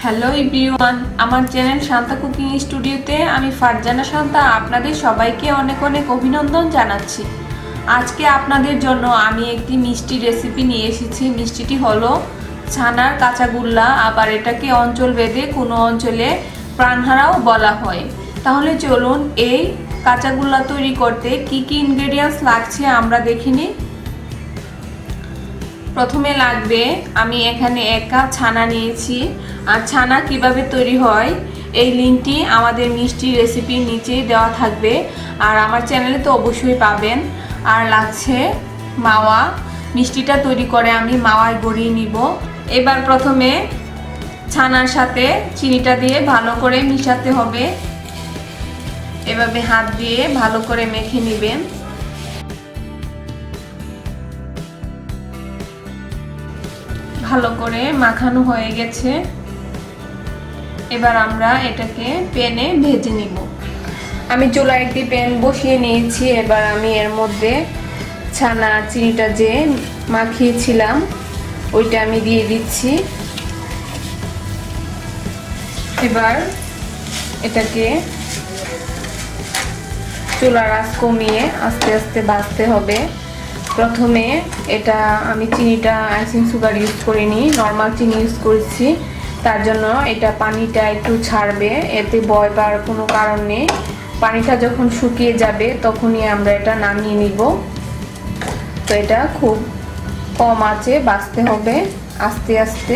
Hello everyone, আমার channel Shanta cooking স্টুডিওতে আমি ফারজানা শান্তা আপনাদের সবাইকে অনেক অনেক অভিনন্দন জানাচ্ছি। আজকে আপনাদের জন্য আমি একটি মিষ্টি রেসিপি নিয়ে এসেছি। মিষ্টিটি হলো ছানার কাঁচাগোল্লা, আবার এটাকে অঞ্চল ভেদে কোনো অঞ্চলে প্রাণহারাও বলা হয়। তাহলে চলুন এই কাঁচাগোল্লা তৈরি করতে কি কি ইনগ্রেডিয়েন্টস লাগছে আমরা দেখে নিই। প্রথমে লাগবে, আমি এখানে 1 কাপ ছানা নিয়েছি। আর ছানা কিভাবে তৈরি হয় এই লিঙ্কটি আমাদের মিষ্টি রেসিপির নিচেই দেওয়া থাকবে, আর আমার চ্যানেলে তো অবশ্যই পাবেন। আর লাগছে মাওয়া, মিষ্টিটা তৈরি করে আমি মাওয়ায় গড়িয়ে নিব। এবার প্রথমে ছানার সাথে চিনিটা দিয়ে ভালো করে মিশাতে হবে। এভাবে হাত দিয়ে ভালো করে মেখে নেবেন। ভালো করে মাখানো হয়ে গেছে। এবার আমরা এটাকে প্যানে ভেজে নিব। আমি চুলায় একটি প্যান বসিয়ে নিয়েছি। এবার আমি এর মধ্যে ছানা আর চিনিটা যে মাখিয়েছিলাম ওইটা আমি দিয়ে দিচ্ছি। এবার এটাকে চুলার আঁচ কমিয়ে আস্তে আস্তে ভাজতে হবে। প্রথমে এটা আমি চিনিটা আইসিং সুগার ইউজ করিনি, নর্মাল চিনি ইউজ করেছি। তার জন্য এটা পানিটা একটু ছাড়বে, এতে ভয় পাওয়ার কোনো কারণ নেই। পানিটা যখন শুকিয়ে যাবে তখনই আমরা এটা নামিয়ে নিব। তো এটা খুব কম আঁচে ভাজতে হবে আস্তে আস্তে।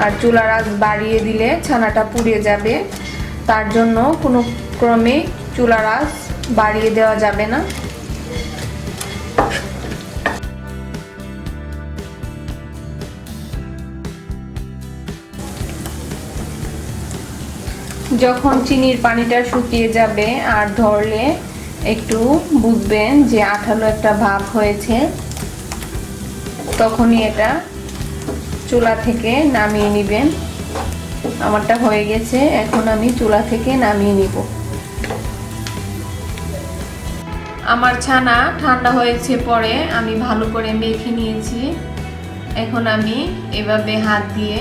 আর চুলার আঁচ বাড়িয়ে দিলে ছানাটা পুড়ে যাবে, তার জন্য কোনো ক্রমে চুলার আঁচ বাড়িয়ে দেওয়া যাবে না। যখন চিনির পানিটা শুকিয়ে যাবে আর ধরলে একটু বুঝবেন যে আঠালো একটা ভাব হয়েছে, তখনই এটা চুলা থেকে নামিয়ে নেবেন। আমারটা হয়ে গেছে, এখন আমি চুলা থেকে নামিয়ে নিব। আমার ছানা ঠান্ডা হয়েছে পরে আমি ভালো করে মেখে নিয়েছি। এখন আমি এভাবে হাত দিয়ে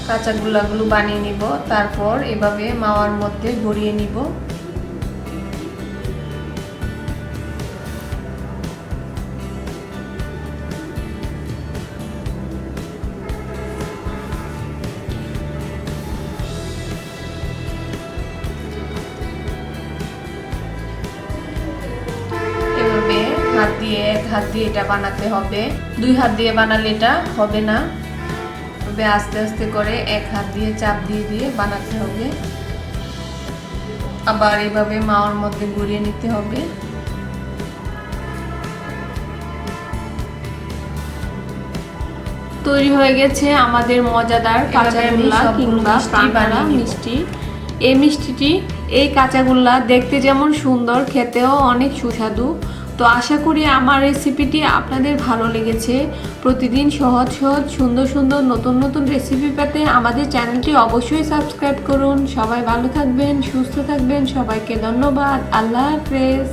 কাঁচাগোল্লাগুলো বানিয়ে নিব, তারপর এভাবে মাওয়ার মধ্যে গড়িয়ে নিব। এভাবে এক হাত দিয়ে এটা বানাতে হবে, 2 হাত দিয়ে বানালে এটা হবে না। আস্তে আস্তে করে 1 হাত দিয়ে চাপ দিয়ে দিয়ে বানাতে হবে। আবার এভাবে মাওয়ার মধ্যে গড়িয়ে নিতে হবে। তৈরি হয়ে গেছে আমাদের মজাদার কাঁচাগোল্লা কিংবা প্রাণহারা মিষ্টি। এই মিষ্টিটি, এই কাঁচাগোল্লা দেখতে যেমন সুন্দর, খেতেও অনেক সুস্বাদু। তো আশা করি আমার রেসিপিটি আপনাদের ভালো লেগেছে। প্রতিদিন সহজ সহজ সুন্দর সুন্দর নতুন নতুন রেসিপি পেতে আমাদের চ্যানেলটি অবশ্যই সাবস্ক্রাইব করুন। সবাই ভালো থাকবেন, সুস্থ থাকবেন। সবাইকে ধন্যবাদ। আল্লাহ হাফেজ।